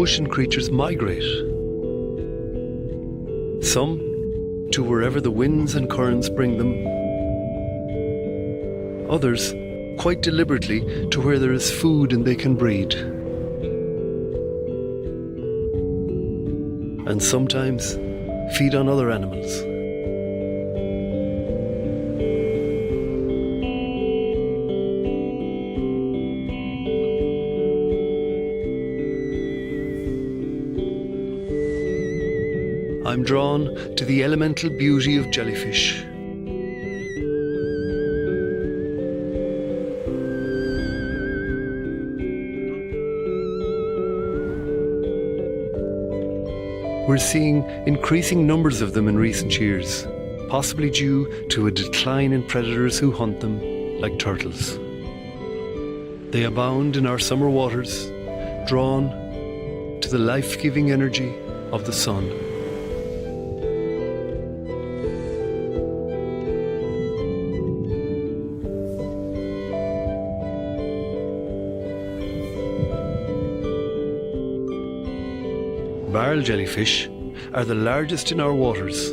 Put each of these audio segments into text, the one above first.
ocean creatures migrate. Some to wherever the winds and currents bring them. Others, quite deliberately, to where there is food and they can breed. And sometimes feed on other animals. I'm drawn to the elemental beauty of jellyfish. We're seeing increasing numbers of them in recent years, possibly due to a decline in predators who hunt them, like turtles. They abound in our summer waters, drawn to the life-giving energy of the sun. Barrel jellyfish are the largest in our waters.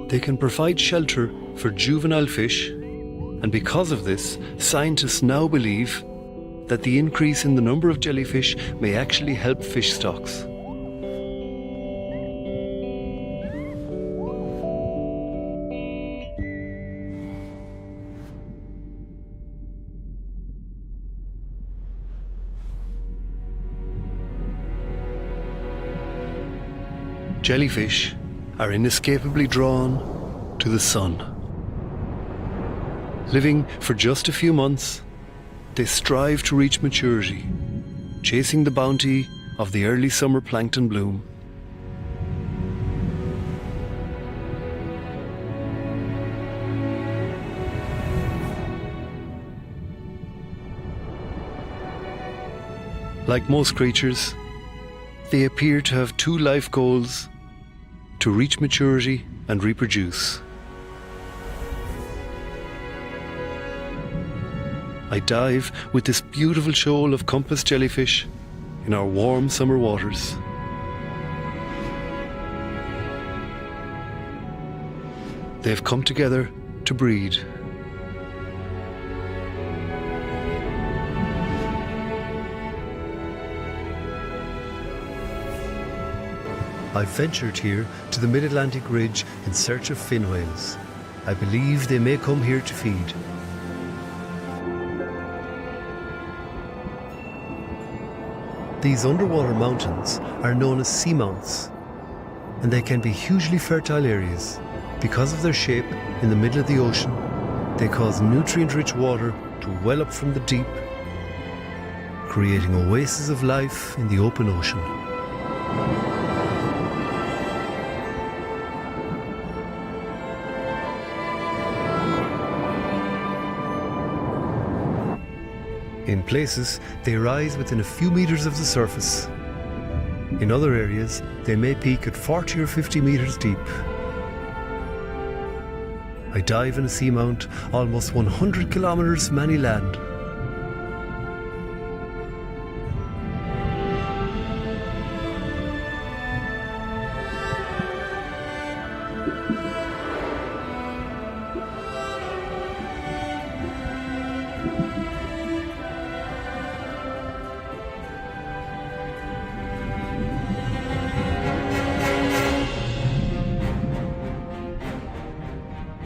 They can provide shelter for juvenile fish, and because of this, scientists now believe that the increase in the number of jellyfish may actually help fish stocks. Jellyfish are inescapably drawn to the sun. Living for just a few months, they strive to reach maturity, chasing the bounty of the early summer plankton bloom. Like most creatures, they appear to have two life goals: to reach maturity and reproduce. I dive with this beautiful shoal of compass jellyfish in our warm summer waters. They have come together to breed. I've ventured here to the mid-Atlantic ridge in search of fin whales. I believe they may come here to feed. These underwater mountains are known as seamounts, and they can be hugely fertile areas. Because of their shape in the middle of the ocean, they cause nutrient-rich water to well up from the deep, creating oases of life in the open ocean. In places, they rise within a few meters of the surface. In other areas, they may peak at 40 or 50 meters deep. I dive in a seamount almost 100 kilometers from any land.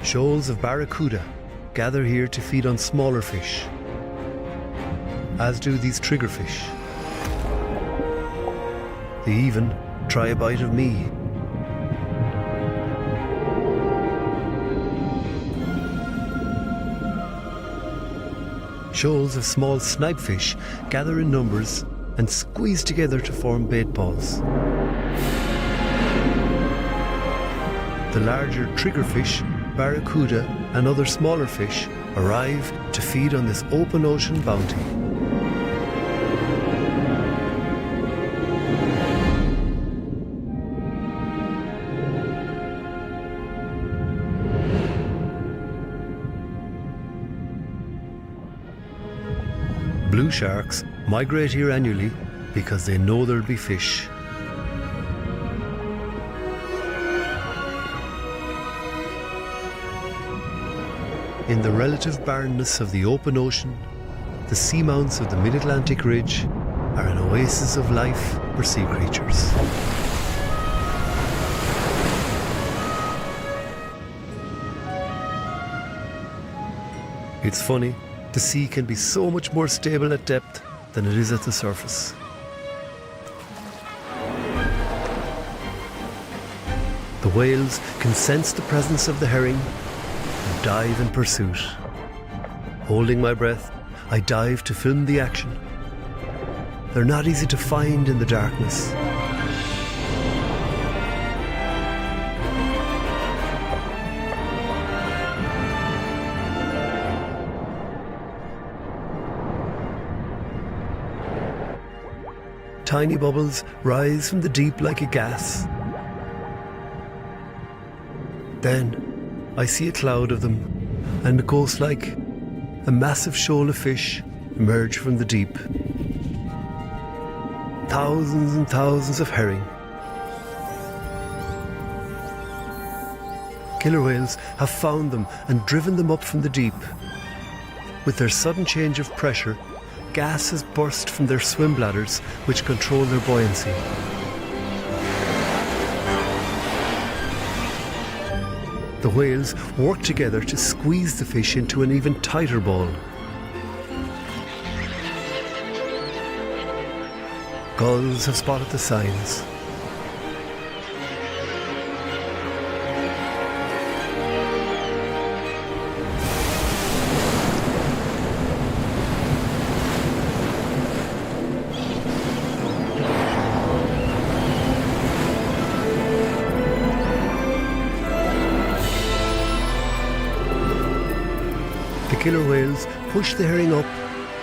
Shoals of barracuda gather here to feed on smaller fish, as do these triggerfish. They even try a bite of me. Shoals of small snipefish gather in numbers and squeeze together to form bait balls. The larger triggerfish, barracuda and other smaller fish arrive to feed on this open ocean bounty. Blue sharks migrate here annually because they know there'll be fish. In the relative barrenness of the open ocean, the seamounts of the mid-Atlantic ridge are an oasis of life for sea creatures. It's funny, the sea can be so much more stable at depth than it is at the surface. The whales can sense the presence of the herring and dive in pursuit. Holding my breath, I dive to film the action. They're not easy to find in the darkness. Tiny bubbles rise from the deep like a gas. Then I see a cloud of them, and it goes like a massive shoal of fish emerge from the deep. Thousands and thousands of herring. Killer whales have found them and driven them up from the deep. With their sudden change of pressure, gas has burst from their swim bladders, which control their buoyancy. The whales work together to squeeze the fish into an even tighter ball. Gulls have spotted the signs. The killer whales push the herring up,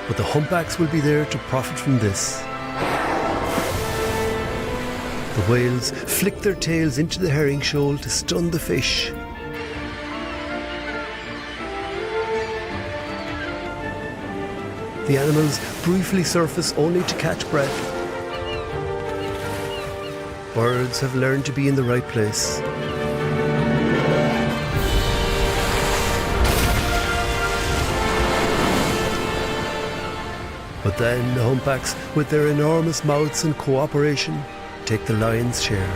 but the humpbacks will be there to profit from this. The whales flick their tails into the herring shoal to stun the fish. The animals briefly surface only to catch breath. Birds have learned to be in the right place. But then the humpbacks, with their enormous mouths and cooperation, take the lion's share.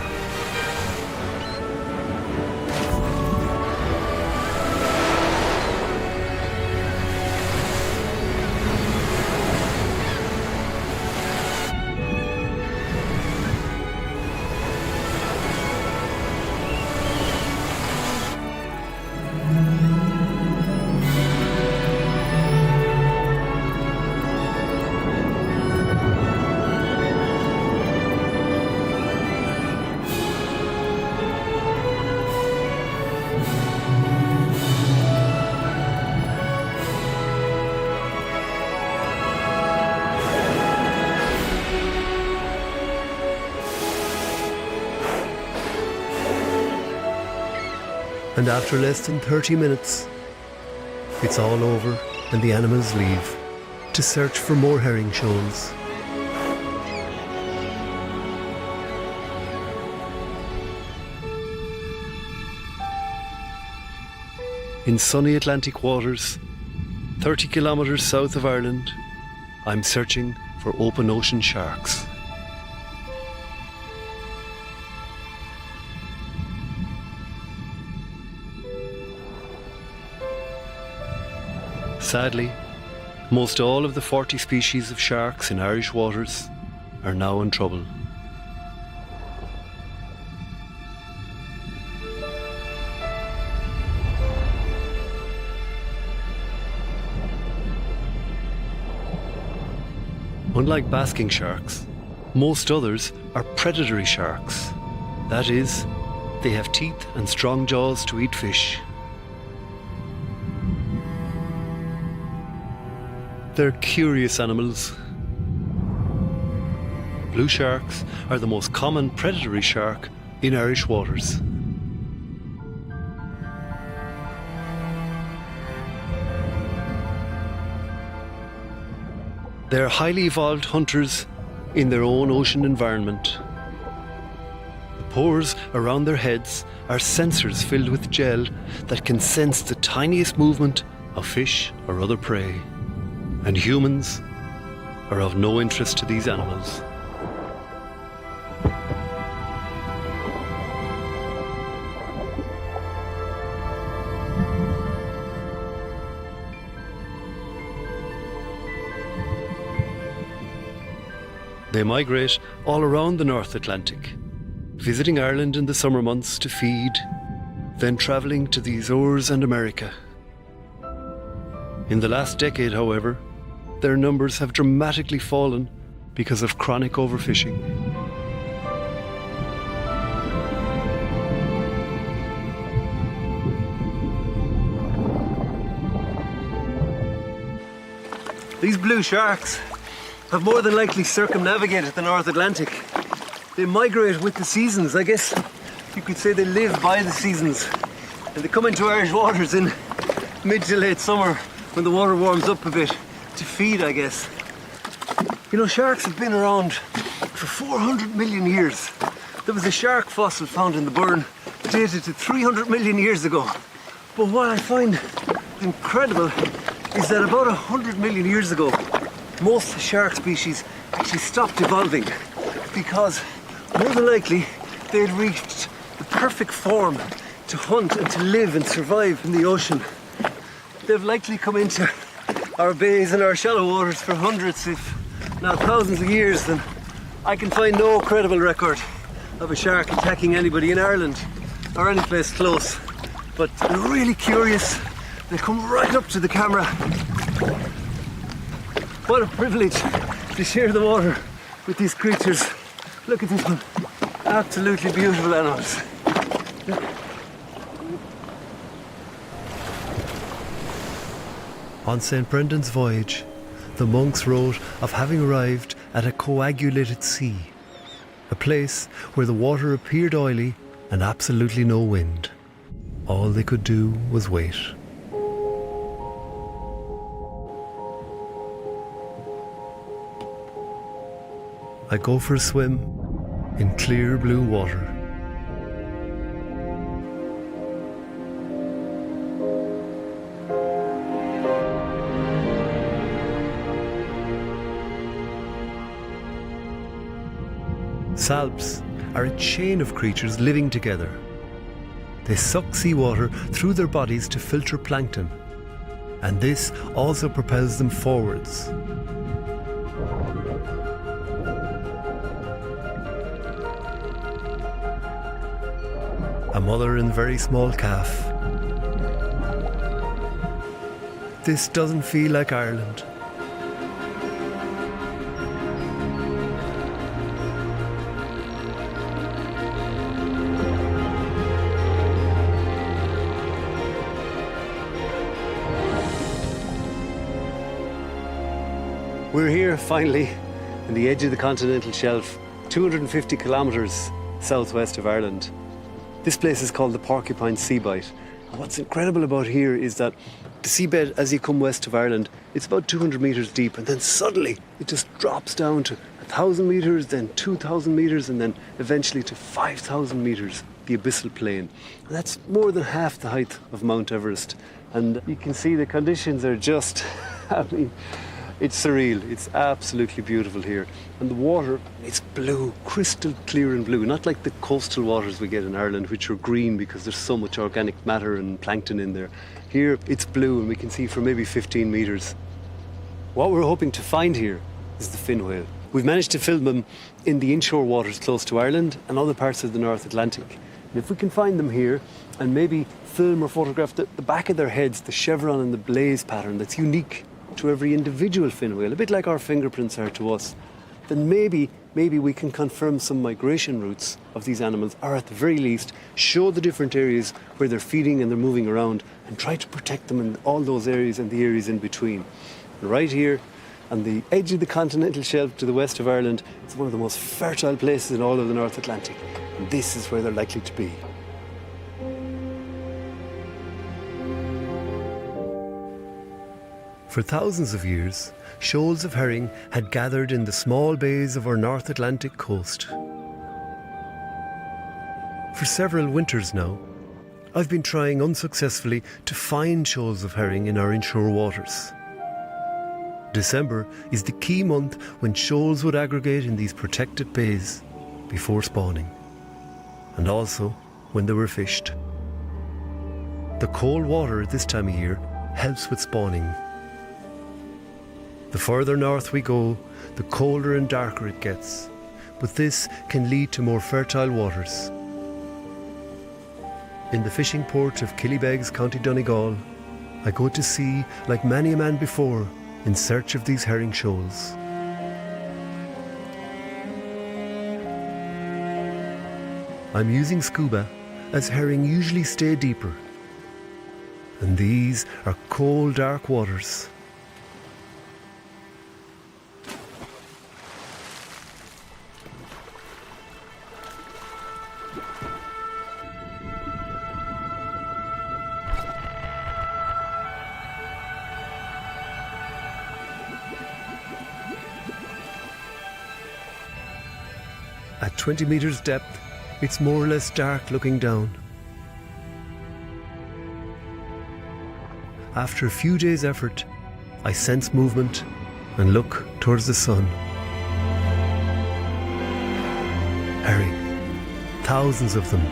And after less than 30 minutes, it's all over and the animals leave to search for more herring shoals. In sunny Atlantic waters, 30 kilometres south of Ireland, I'm searching for open ocean sharks. Sadly, most all of the 40 species of sharks in Irish waters are now in trouble. Unlike basking sharks, most others are predatory sharks. That is, they have teeth and strong jaws to eat fish. They're curious animals. Blue sharks are the most common predatory shark in Irish waters. They're highly evolved hunters in their own ocean environment. The pores around their heads are sensors filled with gel that can sense the tiniest movement of fish or other prey. And humans are of no interest to these animals. They migrate all around the North Atlantic, visiting Ireland in the summer months to feed, then travelling to the Azores and America. In the last decade, however, their numbers have dramatically fallen because of chronic overfishing. These blue sharks have more than likely circumnavigated the North Atlantic. They migrate with the seasons. I guess you could say they live by the seasons. And they come into Irish waters in mid to late summer when the water warms up a bit to feed, I guess. You know, sharks have been around for 400 million years. There was a shark fossil found in the Burn dated to 300 million years ago. But what I find incredible is that about 100 million years ago, most shark species actually stopped evolving because more than likely they had reached the perfect form to hunt and to live and survive in the ocean. They've likely come into our bays and our shallow waters for hundreds, if not thousands of years, and I can find no credible record of a shark attacking anybody in Ireland or any place close. But they're really curious. They come right up to the camera. What a privilege to share the water with these creatures. Look at this one. Absolutely beautiful animals. On St. Brendan's voyage, the monks wrote of having arrived at a coagulated sea, a place where the water appeared oily and absolutely no wind. All they could do was wait. I go for a swim in clear blue water. Salps are a chain of creatures living together. They suck seawater through their bodies to filter plankton, and this also propels them forwards. A mother and very small calf. This doesn't feel like Ireland. We're here finally in the edge of the continental shelf, 250 kilometres southwest of Ireland. This place is called the Porcupine Seabite. And what's incredible about here is that the seabed, as you come west of Ireland, it's about 200 metres deep, and then suddenly it just drops down to 1,000 metres, then 2,000 metres, and then eventually to 5,000 metres, the abyssal plain. And that's more than half the height of Mount Everest. And you can see the conditions are just, I mean, it's surreal. It's absolutely beautiful here. And the water, it's blue, crystal clear and blue, not like the coastal waters we get in Ireland, which are green because there's so much organic matter and plankton in there. Here, it's blue, and we can see for maybe 15 metres. What we're hoping to find here is the fin whale. We've managed to film them in the inshore waters close to Ireland and other parts of the North Atlantic. And if we can find them here and maybe film or photograph the back of their heads, the chevron and the blaze pattern that's unique to every individual fin whale, a bit like our fingerprints are to us, then maybe we can confirm some migration routes of these animals, or at the very least show the different areas where they're feeding and they're moving around, and try to protect them in all those areas and the areas in between. And right here on the edge of the continental shelf to the west of Ireland, it's one of the most fertile places in all of the North Atlantic, and this is where they're likely to be. For thousands of years, shoals of herring had gathered in the small bays of our North Atlantic coast. For several winters now, I've been trying unsuccessfully to find shoals of herring in our inshore waters. December is the key month when shoals would aggregate in these protected bays before spawning, and also when they were fished. The cold water at this time of year helps with spawning. The further north we go, the colder and darker it gets, but this can lead to more fertile waters. In the fishing port of Killybegs, County Donegal, I go to sea like many a man before in search of these herring shoals. I'm using scuba as herring usually stay deeper, and these are cold, dark waters. At 20 meters depth, it's more or less dark looking down. After a few days' effort, I sense movement and look towards the sun. Herring, thousands of them.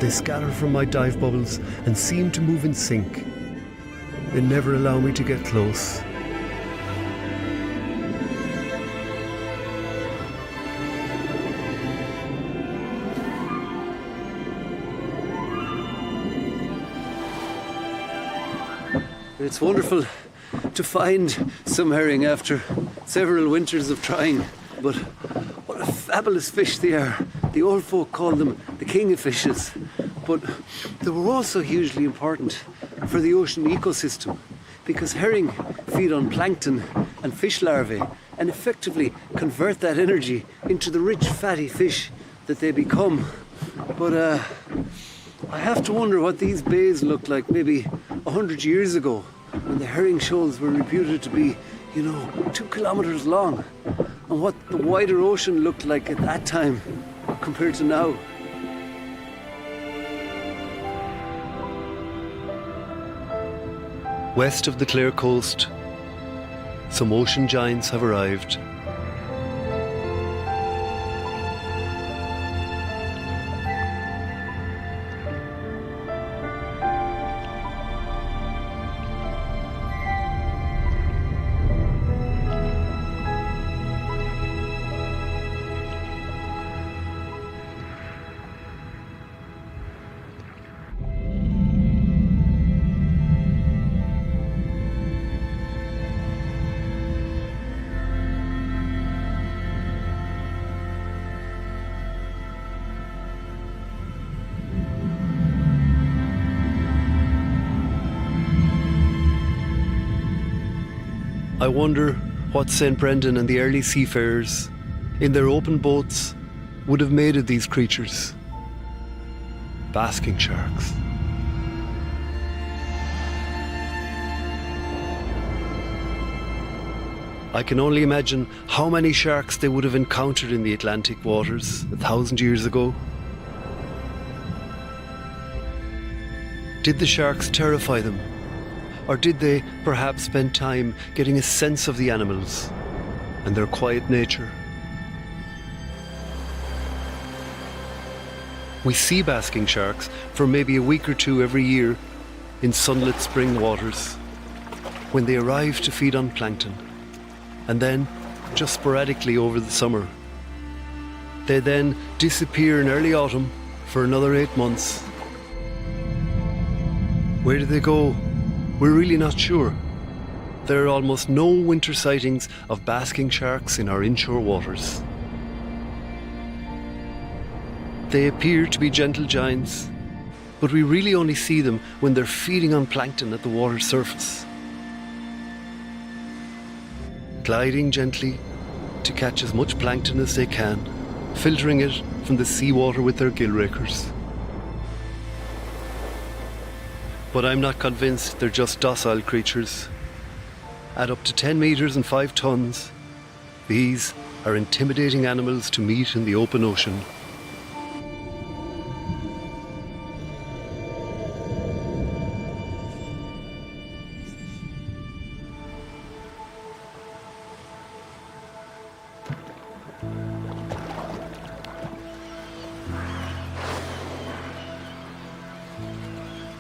They scatter from my dive bubbles and seem to move in sync. They never allow me to get close. It's wonderful to find some herring after several winters of trying, but what a fabulous fish they are. The old folk called them the king of fishes, but they were also hugely important for the ocean ecosystem because herring feed on plankton and fish larvae and effectively convert that energy into the rich fatty fish that they become. But I have to wonder what these bays looked like maybe 100 years ago when the herring shoals were reputed to be, 2 kilometres long, and what the wider ocean looked like at that time compared to now. West of the Clare coast, some ocean giants have arrived. I wonder what St. Brendan and the early seafarers, in their open boats, would have made of these creatures. Basking sharks. I can only imagine how many sharks they would have encountered in the Atlantic waters 1,000 years ago. Did the sharks terrify them? Or did they perhaps spend time getting a sense of the animals and their quiet nature? We see basking sharks for maybe a week or two every year in sunlit spring waters when they arrive to feed on plankton, and then just sporadically over the summer. They then disappear in early autumn for another 8 months. Where do they go? We're really not sure. There are almost no winter sightings of basking sharks in our inshore waters. They appear to be gentle giants, but we really only see them when they're feeding on plankton at the water's surface, gliding gently to catch as much plankton as they can, filtering it from the seawater with their gill rakers. But I'm not convinced they're just docile creatures. At up to 10 metres and 5 tonnes, these are intimidating animals to meet in the open ocean.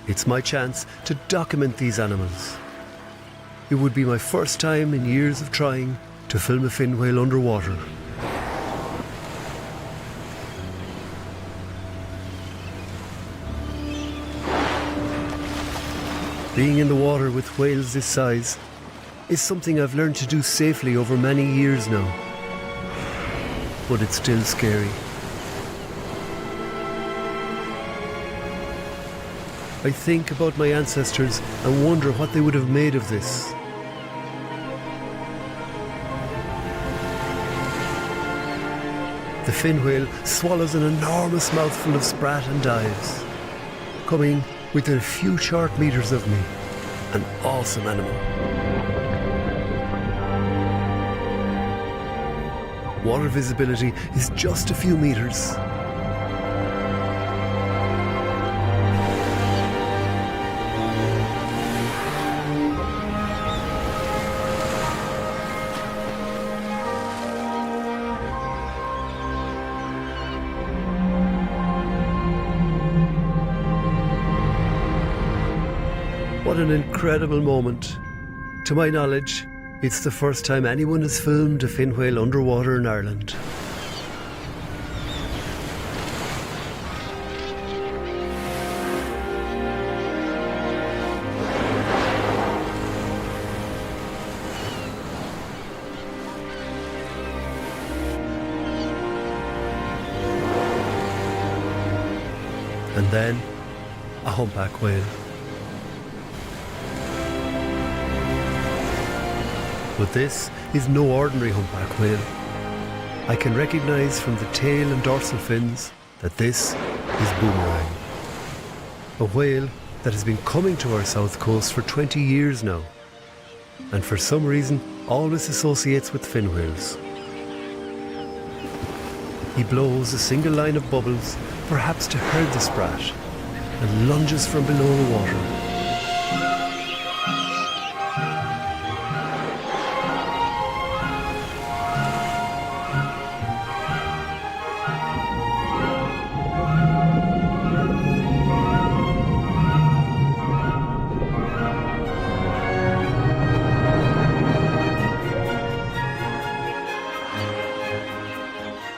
It's my chance to document these animals. It would be my first time in years of trying to film a fin whale underwater. Being in the water with whales this size is something I've learned to do safely over many years now. But it's still scary. I think about my ancestors and wonder what they would have made of this. The fin whale swallows an enormous mouthful of sprat and dives, coming within a few short meters of me. An awesome animal. Water visibility is just a few meters. What an incredible moment. To my knowledge, it's the first time anyone has filmed a fin whale underwater in Ireland. And then, a humpback whale. But this is no ordinary humpback whale. I can recognise from the tail and dorsal fins that this is Boomerang. A whale that has been coming to our south coast for 20 years now, and for some reason always associates with fin whales. He blows a single line of bubbles, perhaps to herd the sprat, and lunges from below the water.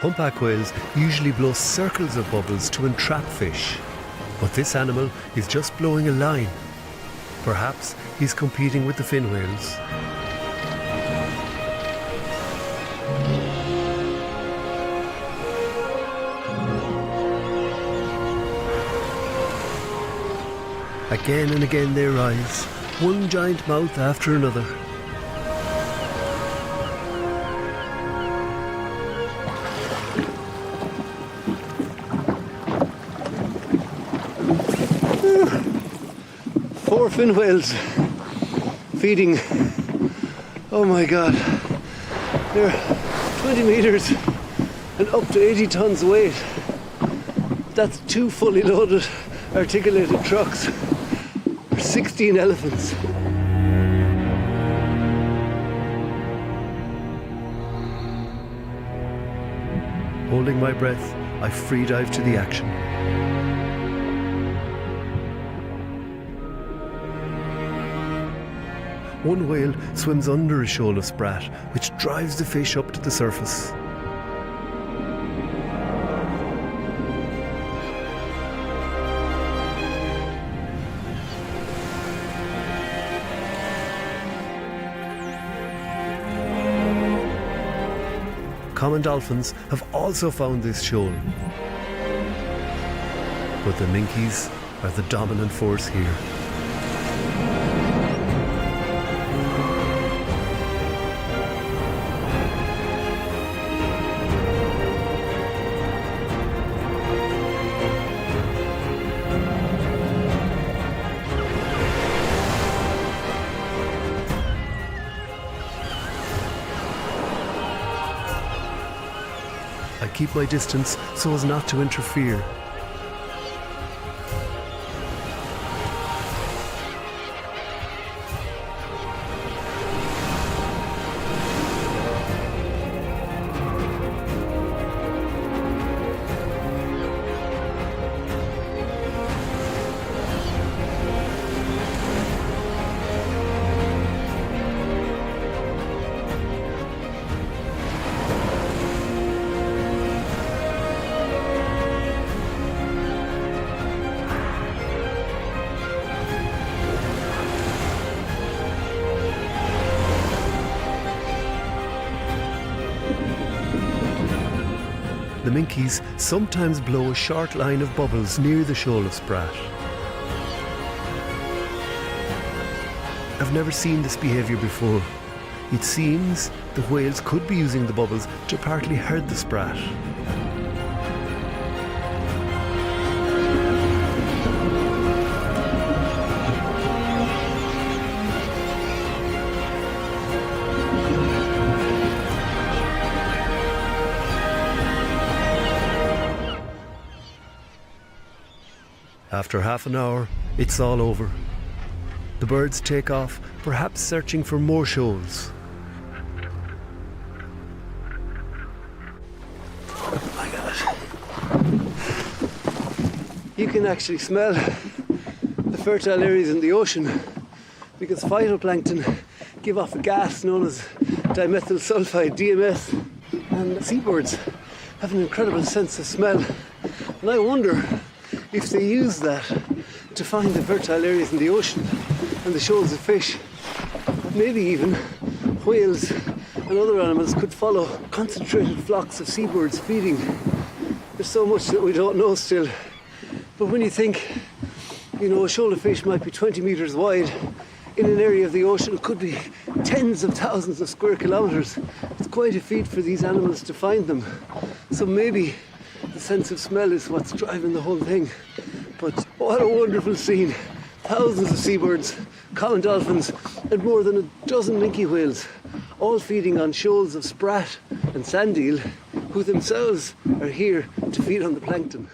Humpback whales usually blow circles of bubbles to entrap fish, but this animal is just blowing a line. Perhaps he's competing with the fin whales. Again and again they rise, one giant mouth after another. Four fin whales feeding. Oh my god. They're 20 metres and up to 80 tonnes weight. That's 2 fully loaded articulated trucks. 16 elephants. Holding my breath, I free dive to the action. One whale swims under a shoal of sprat, which drives the fish up to the surface. Common dolphins have also found this shoal, but the minkies are the dominant force here. keep my distance so as not to interfere. The minkies sometimes blow a short line of bubbles near the shoal of sprat. I've never seen this behaviour before. It seems the whales could be using the bubbles to partly herd the sprat. After half an hour, it's all over. The birds take off, perhaps searching for more shoals. Oh my God. You can actually smell the fertile areas in the ocean because phytoplankton give off a gas known as dimethyl sulfide, DMS, and seabirds have an incredible sense of smell. And I wonder if they use that to find the fertile areas in the ocean and the shoals of fish. Maybe even whales and other animals could follow concentrated flocks of seabirds feeding. There's so much that we don't know still. But when you think, a shoal of fish might be 20 metres wide in an area of the ocean, it could be tens of thousands of square kilometres. It's quite a feat for these animals to find them. So maybe the sense of smell is what's driving the whole thing. But what a wonderful scene. Thousands of seabirds, common dolphins, and more than a dozen minke whales, all feeding on shoals of sprat and sand eel, who themselves are here to feed on the plankton.